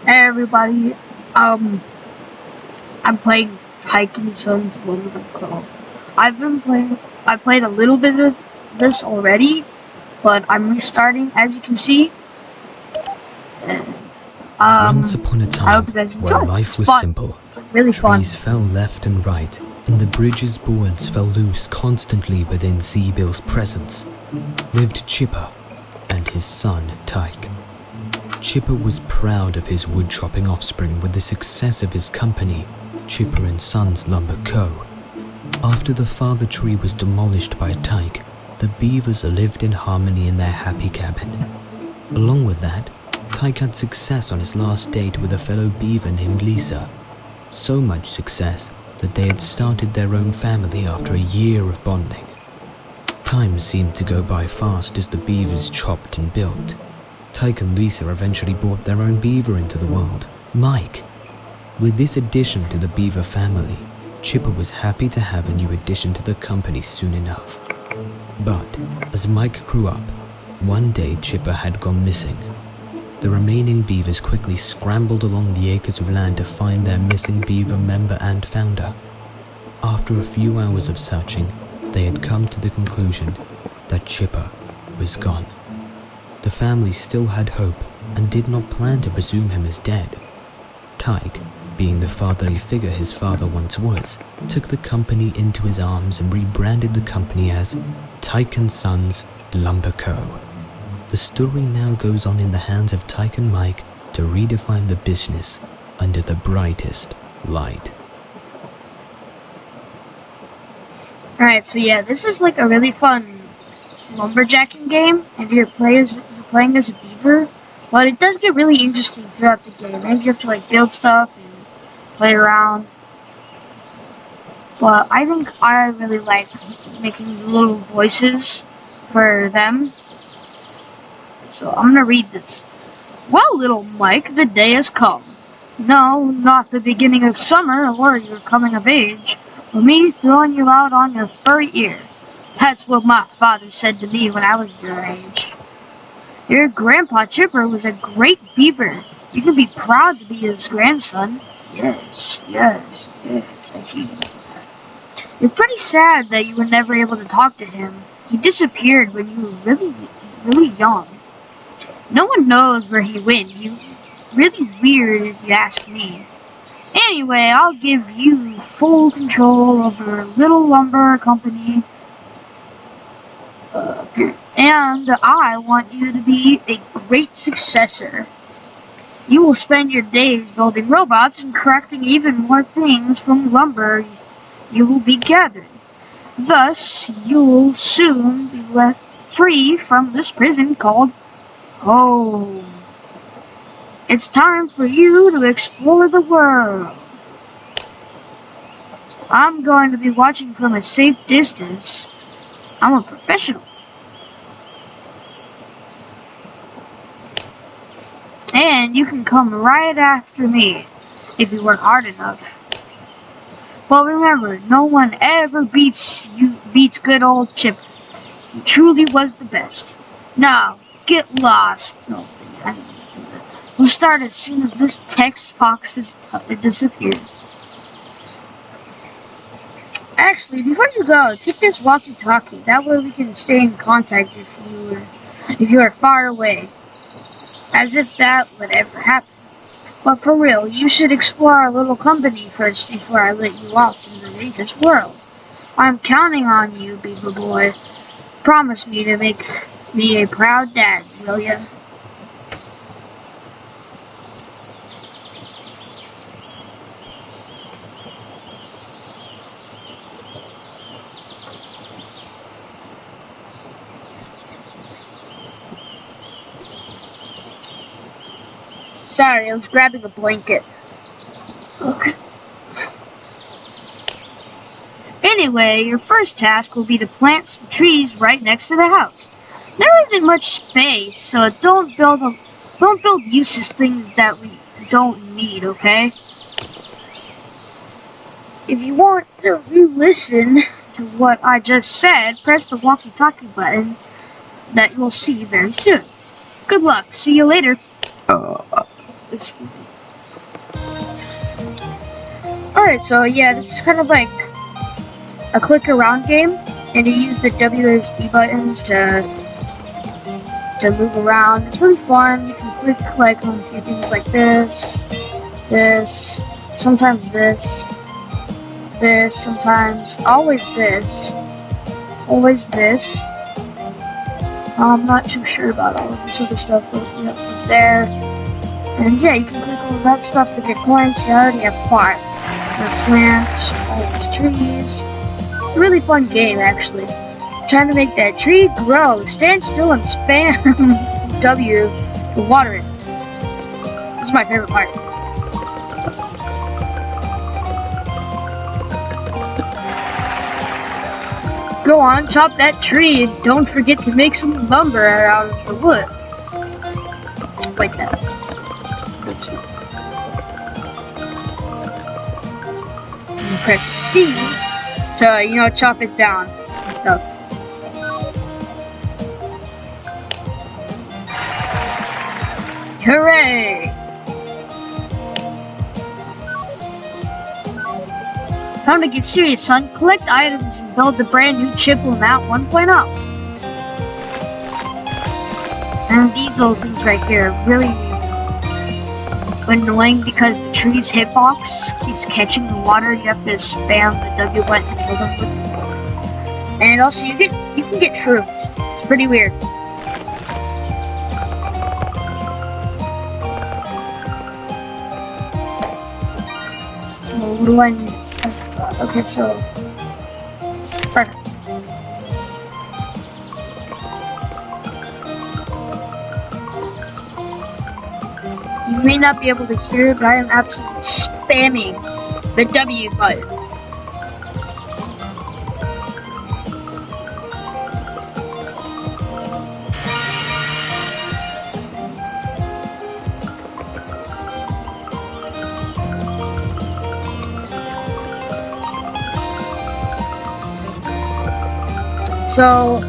Hey everybody, um, I'm playing Tyke and Sons Co. I played a little bit of this already, but I'm restarting as you can see. And, Once upon a I hope time, you guys where enjoy. life It's was fun. simple, It's like really fun. trees fell left and right, and the bridge's boards fell loose constantly within Zeebill's presence, lived Chipper and his son, Tyke. Chipper was proud of his wood-chopping offspring with the success of his company, Chipper and Sons Lumber Co. After the father tree was demolished by Tyke, the beavers lived in harmony in their happy cabin. Along with that, Tyke had success on his last date with a fellow beaver named Lisa. So much success that they had started their own family after a year of bonding. Time seemed to go by fast as the beavers chopped and built. Tyke and Lisa eventually brought their own beaver into the world, Mike. With this addition to the beaver family, Chipper was happy to have a new addition to the company soon enough. But as Mike grew up, one day Chipper had gone missing. The remaining beavers quickly scrambled along the acres of land to find their missing beaver member and founder. After a few hours of searching, they had come to the conclusion that Chipper was gone. The family still had hope and did not plan to presume him as dead. Tyke, being the fatherly figure his father once was, took the company into his arms and rebranded the company as Tyke and Sons Lumber Co. The story now goes on in the hands of Tyke and Mike to redefine the business under the brightest light. Alright, so yeah, this is like a really fun lumberjacking game, and you're playing as a beaver, but it does get really interesting throughout the game. And you have to like build stuff and play around. But I think I really like making little voices for them. So I'm gonna read this. Well, little Mike, the day has come. No, not the beginning of summer or your coming of age, or me throwing you out on your furry ear. That's what my father said to me when I was your age. Your grandpa Chipper was a great beaver. You can be proud to be his grandson. Yes, I see. It's pretty sad that you were never able to talk to him. He disappeared when you were really young. No one knows where he went. He really weird if you ask me. Anyway, I'll give you full control over Little Lumber Company. And I want you to be a great successor. You will spend your days building robots and crafting even more things from lumber you will be gathering. Thus, you will soon be left free from this prison called home. It's time for you to explore the world. I'm going to be watching from a safe distance. I'm a professional. And you can come right after me if you work hard enough. But remember, no one ever beats good old Chip. He truly was the best. Now, get lost. No, we'll start as soon as this text box disappears. Actually, before you go, take this walkie-talkie. That way we can stay in contact if you are far away. As if that would ever happen. But for real, you should explore our little company first before I let you off in the dangerous world. I'm counting on you, Beaver Boy. Promise me to make me a proud dad, will ya? Sorry, I was grabbing a blanket. Okay. Anyway, your first task will be to plant some trees right next to the house. There isn't much space, so don't build useless things that we don't need, okay? If you want to re-listen to what I just said, press the walkie-talkie button that you'll see very soon. Good luck. See you later. Excuse me. Alright, so yeah, this is kind of like a click around game, and you use the WSD buttons to move around. It's really fun. You can click like on a few things like this, sometimes this, sometimes always this. I'm not too sure about all of this other stuff, but you know, from there. And yeah, you can click all that stuff to get coins. So I already have 5. Plants, all these trees. It's a really fun game, actually. Trying to make that tree grow. Stand still and spam W to water it. This is my favorite part. Go on, chop that tree, and don't forget to make some lumber out of the wood. Like that. Oops. And press C to, you know, chop it down and stuff. Hooray! Time to get serious, son. Collect items and build the brand new Chipple Map 1.0. And these little things right here are really annoying because the tree's hitbox keeps catching the water. You have to spam the W button to kill them with. And also, you can get shrooms. It's pretty weird. Well, what do I need? Okay, so perfect. You may not be able to hear it, but I am absolutely spamming the W button. So,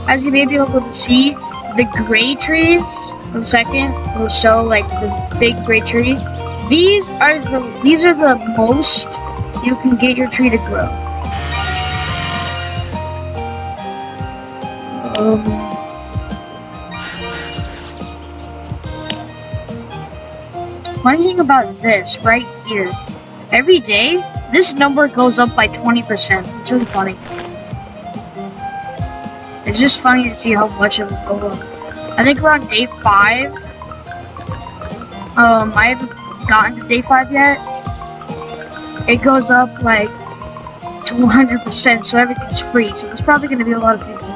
as you may be able to see, the gray trees, in a second, will show like the big gray tree. These are the most you can get your tree to grow. Funny thing about this right here, every day this number goes up by 20%. It's really funny. It's just funny to see how much it will go up. I think around day 5. I haven't gotten to day 5 yet. It goes up like to 100%, so everything's free. So there's probably going to be a lot of people.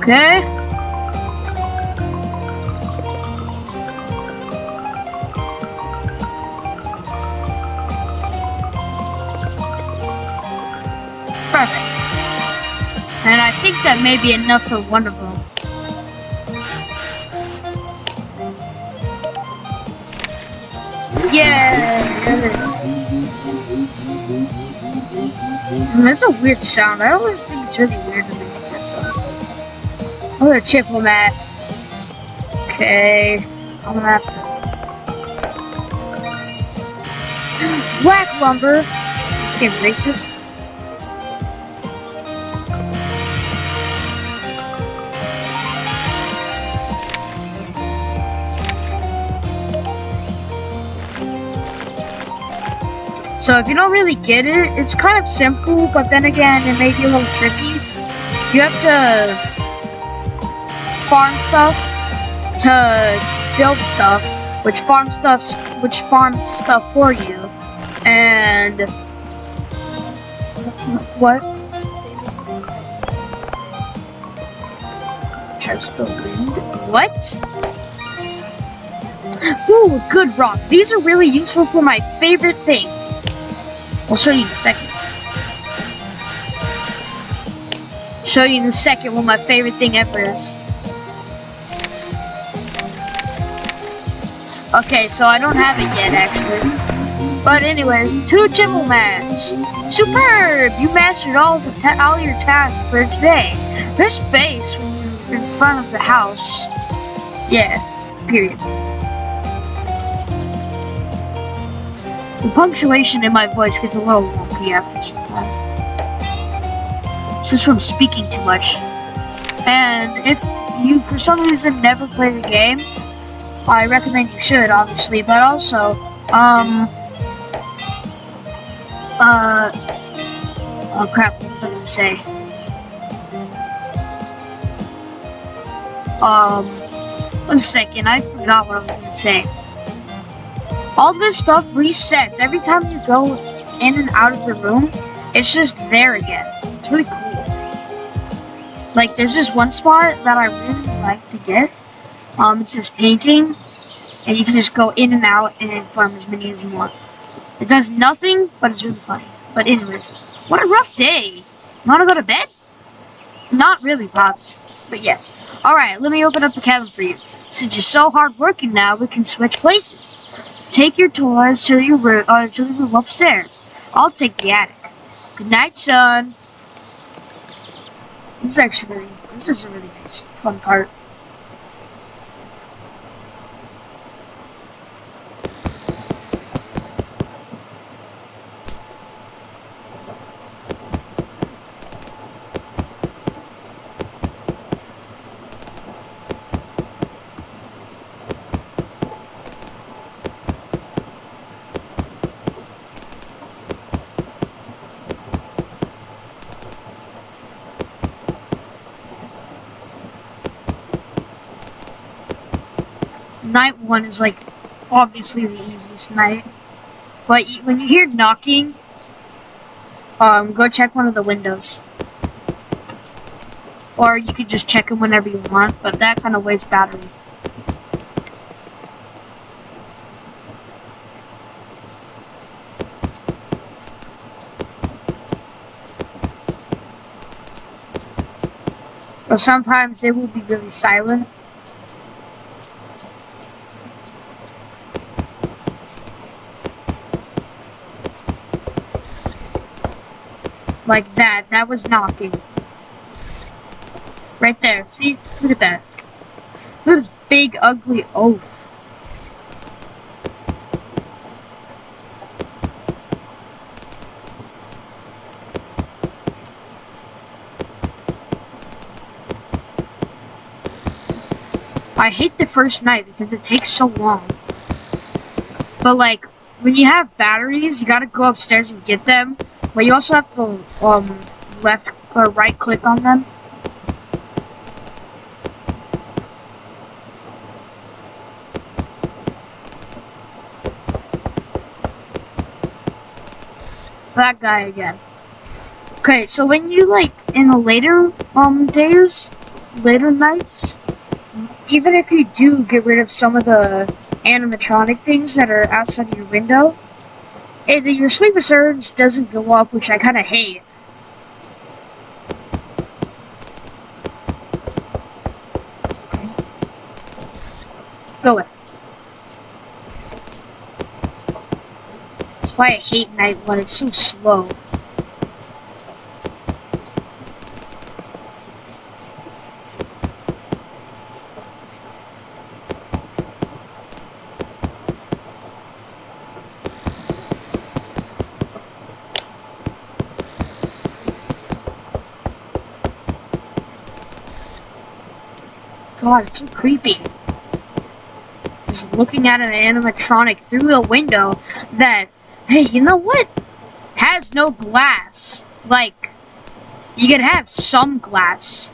Okay. Perfect. And I think that may be enough for one of them. Yeah. And that's a weird sound. I always think it's really weird to make that sound. Another Chipple mat. Okay. I'm gonna have to whack lumber. This game racist. So if you don't really get it, it's kind of simple, but then again, it may be a little tricky. You have to farm stuff to build stuff, which farms stuff for you. And what? Chest the wind. What? Ooh, good rock. These are really useful for my favorite thing. I'll show you in a second. Show you in a second what my favorite thing ever is. Okay, so I don't have it yet, actually. But anyways, 2 Timbermans. Superb! You mastered all your tasks for today. This base in front of the house. Yeah, period. The punctuation in my voice gets a little wonky after some time. It's just from speaking too much. And if you, for some reason, never play the game, I recommend you should, obviously, but also, oh crap, what was I gonna say? One second, I forgot what I was gonna say. All this stuff resets every time you go in and out of the room. It's just there again. It's really cool. Like, there's this one spot that I really like to get. It says painting, and you can just go in and out and farm as many as you want. It does nothing, but it's really funny. But anyways, what a rough day. Wanna go to bed? Not really, Pops. But yes. Alright, let me open up the cabin for you. Since you're so hardworking now, we can switch places. Take your toys to your room, to the room upstairs. I'll take the attic. Good night, son. This is a really nice, fun part. Night 1 is like obviously the easiest night, but when you hear knocking, go check one of the windows, or you could just check them whenever you want, but that kind of wastes battery. But sometimes they will be really silent. Like that. That was knocking. Right there. See? Look at that. Look at this big, ugly oaf. I hate the first night because it takes so long. But like, when you have batteries, you gotta go upstairs and get them. But you also have to left or right click on them. That guy again. Okay, so when you like in the later days, later nights, even if you do get rid of some of the animatronic things that are outside of your window, your sleeper surge doesn't go up, which I kind of hate. Okay. Go away. That's why I hate night 1. It's so slow. God, it's so creepy. Just looking at an animatronic through a window that, hey, you know what? Has no glass. Like, you could have some glass.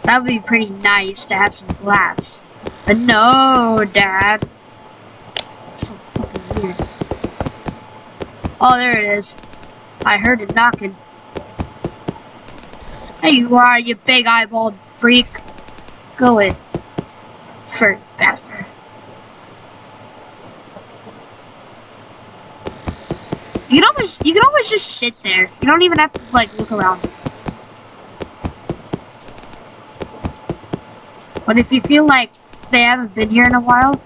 That would be pretty nice to have some glass. But no, Dad. So fucking weird. Oh, there it is. I heard it knocking. There you are, you big eyeballed freak. Go in. Furry bastard. You can always just sit there. You don't even have to like look around. But if you feel like they haven't been here in a while,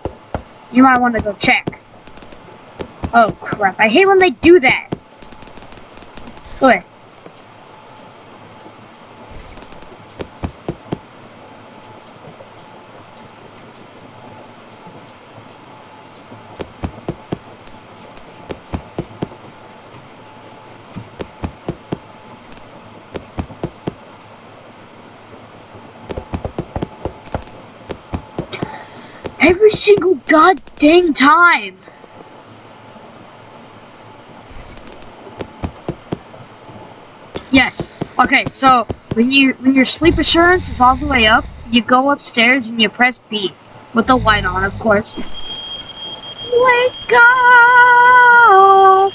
you might want to go check. Oh crap, I hate when they do that. Go ahead. Every single goddamn time. Yes. Okay, so when your sleep assurance is all the way up, you go upstairs and you press B with the light on, of course. Wake up!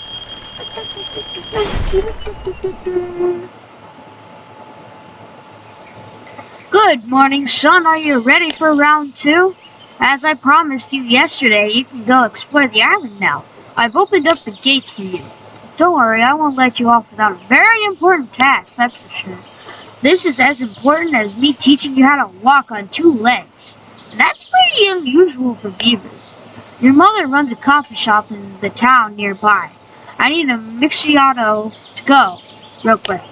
Good morning, son. Are you ready for round 2? As I promised you yesterday, you can go explore the island now. I've opened up the gates for you. Don't worry, I won't let you off without a very important task, that's for sure. This is as important as me teaching you how to walk on 2 legs. And that's pretty unusual for beavers. Your mother runs a coffee shop in the town nearby. I need a mixiato to go, real quick.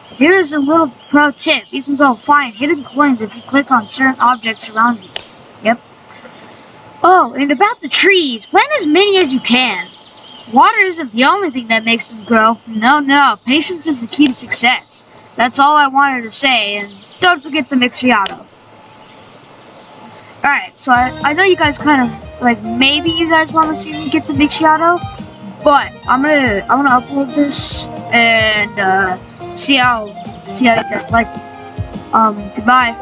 Here's a little pro tip. You can go find hidden coins if you click on certain objects around you. Yep. Oh, and about the trees, plant as many as you can. Water isn't the only thing that makes them grow. No, patience is the key to success. That's all I wanted to say, and don't forget the mixiato. Alright, so I know you guys kind of, like, maybe you guys want to see me get the mixiato, but I'm gonna upload this, and, see how you guys like it. Goodbye.